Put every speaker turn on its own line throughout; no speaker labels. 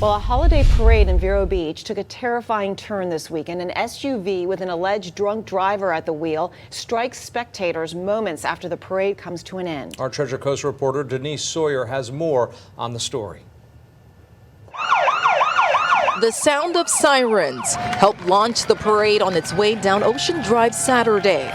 Well, a holiday parade in Vero Beach took a terrifying turn this weekend. An SUV with an alleged drunk driver at the wheel strikes spectators moments after the parade comes to an end.
Our Treasure Coast reporter Denise Sawyer has more on the story.
The sound of sirens helped launch the parade on its way down Ocean Drive Saturday.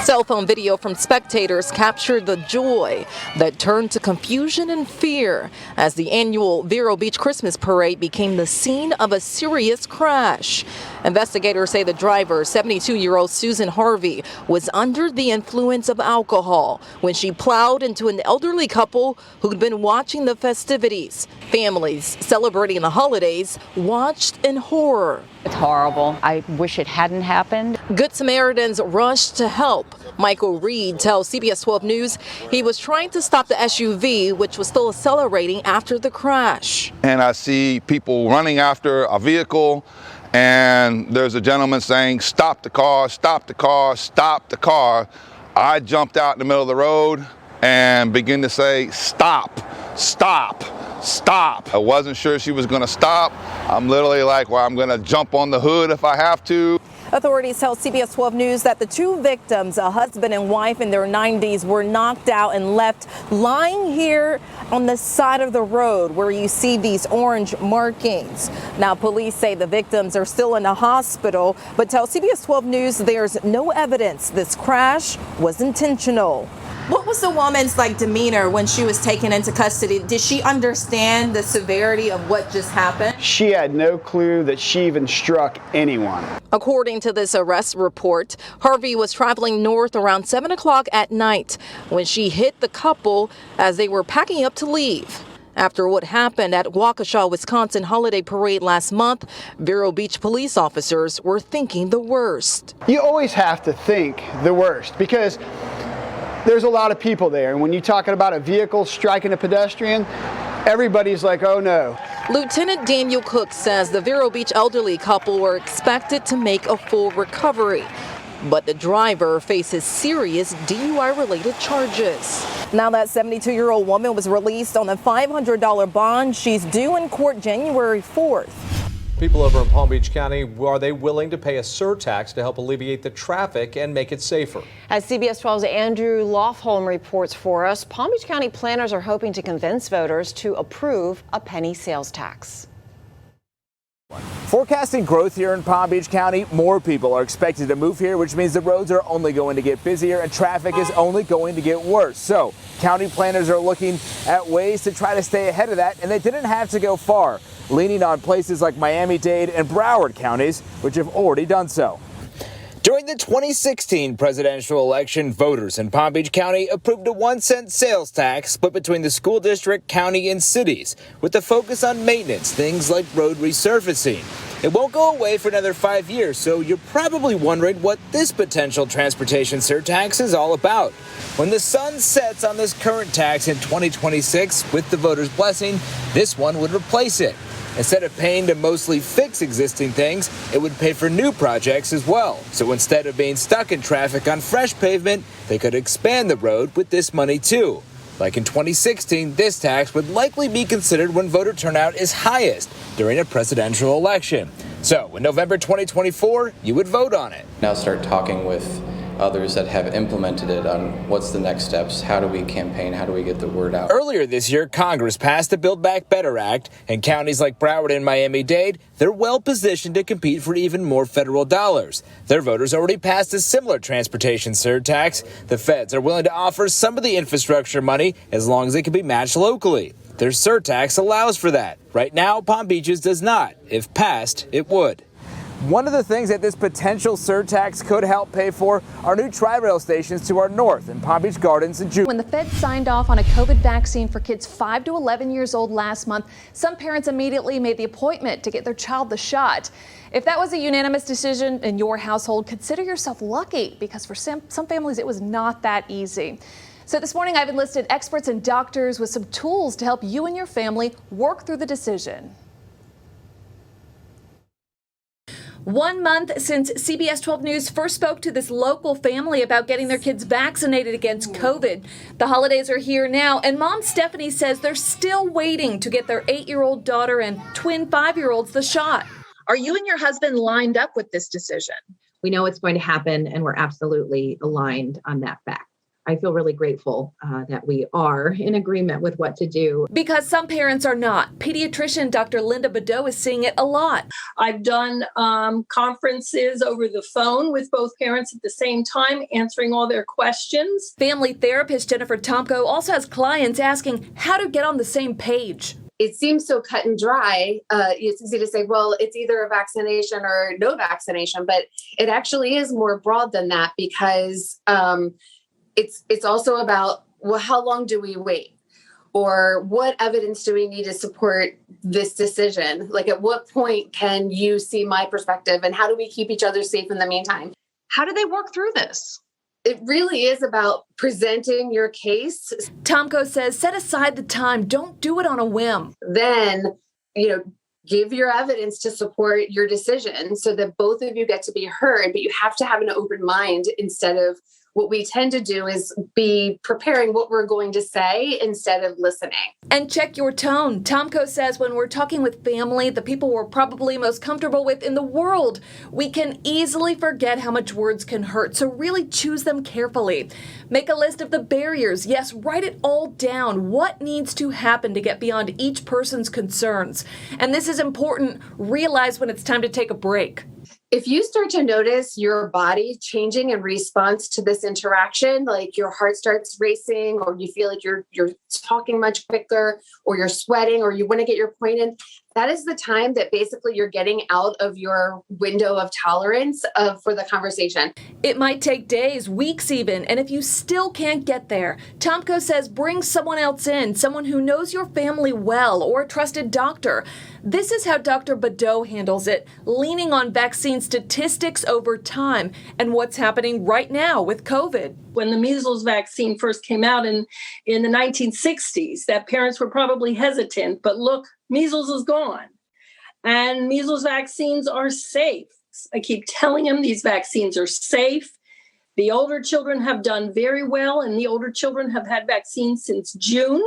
Cell phone video from spectators captured the joy that turned to confusion and fear as the annual Vero Beach Christmas parade became the scene of a serious crash. Investigators say the driver, 72-year-old Susan Harvey, was under the influence of alcohol when she plowed into an elderly couple who'd been watching the festivities. Families celebrating the holidays watched in horror.
It's horrible. I wish it hadn't happened.
Good Samaritans rushed to help. Michael Reed tells CBS 12 News he was trying to stop the SUV, which was still accelerating after the crash.
And I see people running after a vehicle, and there's a gentleman saying, "Stop the car, stop the car, stop the car." I jumped out in the middle of the road and began to say, "Stop, stop, stop." I wasn't sure she was going to stop. I'm literally like, well, I'm going to jump on the hood if I have to.
Authorities tell CBS 12 News that the two victims, a husband and wife in their 90s, were knocked out and left lying here on the side of the road where you see these orange markings. Now, police say the victims are still in a hospital, but tell CBS 12 News there's no evidence this crash was intentional. What was the woman's demeanor when she was taken into custody? Did she understand the severity of what just happened?
She had no clue that she even struck anyone.
According to this arrest report, Harvey was traveling north around 7 o'clock at night when she hit the couple as they were packing up to leave. After what happened at Waukesha, Wisconsin holiday parade last month, Vero Beach police officers were thinking the worst.
You always have to think the worst because there's a lot of people there, and when you're talking about a vehicle striking a pedestrian, everybody's like, oh no.
Lieutenant Daniel Cook says the Vero Beach elderly couple were expected to make a full recovery, but the driver faces serious DUI-related charges. Now that 72-year-old woman was released on a $500 bond. She's due in court January 4th.
People over in Palm Beach County, are they willing to pay a surtax to help alleviate the traffic and make it safer?
As CBS 12's Andrew Lofholm reports for us, Palm Beach County planners are hoping to convince voters to approve a penny sales tax.
Forecasting growth here in Palm Beach County, more people are expected to move here, which means the roads are only going to get busier and traffic is only going to get worse. So county planners are looking at ways to try to stay ahead of that, and they didn't have to go far, leaning on places like Miami-Dade and Broward counties, which have already done so. During the 2016 presidential election, voters in Palm Beach County approved a 1-cent sales tax split between the school district, county, and cities, with the focus on maintenance, things like road resurfacing. It won't go away for another 5 years, so you're probably wondering what this potential transportation surtax is all about. When the sun sets on this current tax in 2026, with the voters' blessing, this one would replace it. Instead of paying to mostly fix existing things, it would pay for new projects as well. So instead of being stuck in traffic on fresh pavement, they could expand the road with this money too. Like in 2016, this tax would likely be considered when voter turnout is highest during a presidential election. So in November 2024, you would vote on it.
Now start talking with others that have implemented it on what's the next steps, how do we campaign, how do we get the word out.
Earlier this year, Congress passed the Build Back Better Act, and counties like Broward and Miami-Dade, they're well positioned to compete for even more federal dollars. Their voters already passed a similar transportation surtax. The feds are willing to offer some of the infrastructure money as long as it can be matched locally. Their surtax allows for that. Right now, Palm Beach's does not. If passed, it would. One of the things that this potential surtax could help pay for are new tri-rail stations to our north in Palm Beach Gardens and June.
When the feds signed off on a COVID vaccine for kids 5 to 11 years old last month, some parents immediately made the appointment to get their child the shot. If that was a unanimous decision in your household, consider yourself lucky, because for some families it was not that easy. So this morning I've enlisted experts and doctors with some tools to help you and your family work through the decision. 1 month since CBS 12 News first spoke to this local family about getting their kids vaccinated against COVID. The holidays are here now, and Mom Stephanie says they're still waiting to get their 8-year-old daughter and twin 5-year-olds the shot.
Are you and your husband lined up with this decision?
We know it's going to happen, and we're absolutely aligned on that fact. I feel really grateful that we are in agreement with what to do.
Because some parents are not. Pediatrician Dr. Linda Badeau is seeing it a lot.
I've done conferences over the phone with both parents at the same time, answering all their questions.
Family therapist Jennifer Tomko also has clients asking how to get on the same page.
It seems so cut and dry. It's easy to say, well, it's either a vaccination or no vaccination, but it actually is more broad than that because it's also about, well, how long do we wait? Or what evidence do we need to support this decision? Like, at what point can you see my perspective, and how do we keep each other safe in the meantime?
How do they work through this?
It really is about presenting your case.
Tomko says set aside the time. Don't do it on a whim.
Then, give your evidence to support your decision so that both of you get to be heard, but you have to have an open mind instead of what we tend to do is be preparing what we're going to say instead of listening.
And check your tone. Tomko says when we're talking with family, the people we're probably most comfortable with in the world, we can easily forget how much words can hurt. So really choose them carefully. Make a list of the barriers. Yes, write it all down. What needs to happen to get beyond each person's concerns? And this is important. Realize when it's time to take a break.
If you start to notice your body changing in response to this interaction, like your heart starts racing, or you feel like you're talking much quicker, or you're sweating, or you want to get your point in, that is the time that basically you're getting out of your window of tolerance for the conversation.
It might take days, weeks even, and if you still can't get there, Tomko says bring someone else in, someone who knows your family well, or a trusted doctor. This is how Dr. Badeau handles it, leaning on vaccine statistics over time and what's happening right now with COVID.
When the measles vaccine first came out in the 1960s, that parents were probably hesitant, but look, measles is gone. And measles vaccines are safe. I keep telling them these vaccines are safe. The older children have done very well, and the older children have had vaccines since June.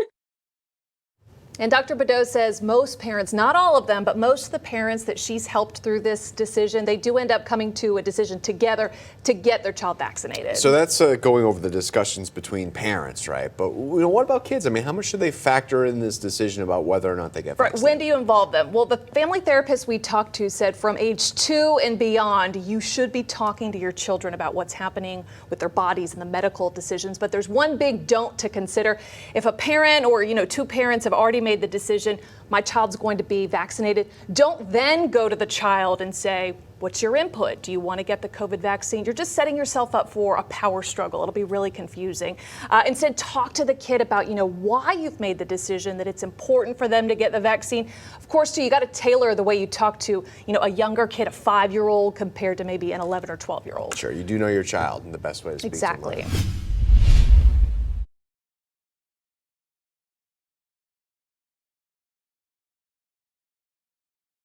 And Dr. Badeau says most parents, not all of them, but most of the parents that she's helped through this decision, they do end up coming to a decision together to get their child vaccinated.
So that's going over the discussions between parents, right? But what about kids? I mean, how much should they factor in this decision about whether or not they get vaccinated?
When do you involve them? Well, the family therapist we talked to said from age 2 and beyond, you should be talking to your children about what's happening with their bodies and the medical decisions. But there's one big don't to consider. If a parent or, 2 parents have already made the decision, my child's going to be vaccinated, don't then go to the child and say, what's your input? Do you want to get the COVID vaccine? You're just setting yourself up for a power struggle. It'll be really confusing. Instead, talk to the kid about, why you've made the decision, that it's important for them to get the vaccine. Of course, too, you got to tailor the way you talk to, a younger kid, a 5-year-old compared to maybe an 11 or 12-year-old.
Sure, you do know your child and the best way to speak to them.
Exactly.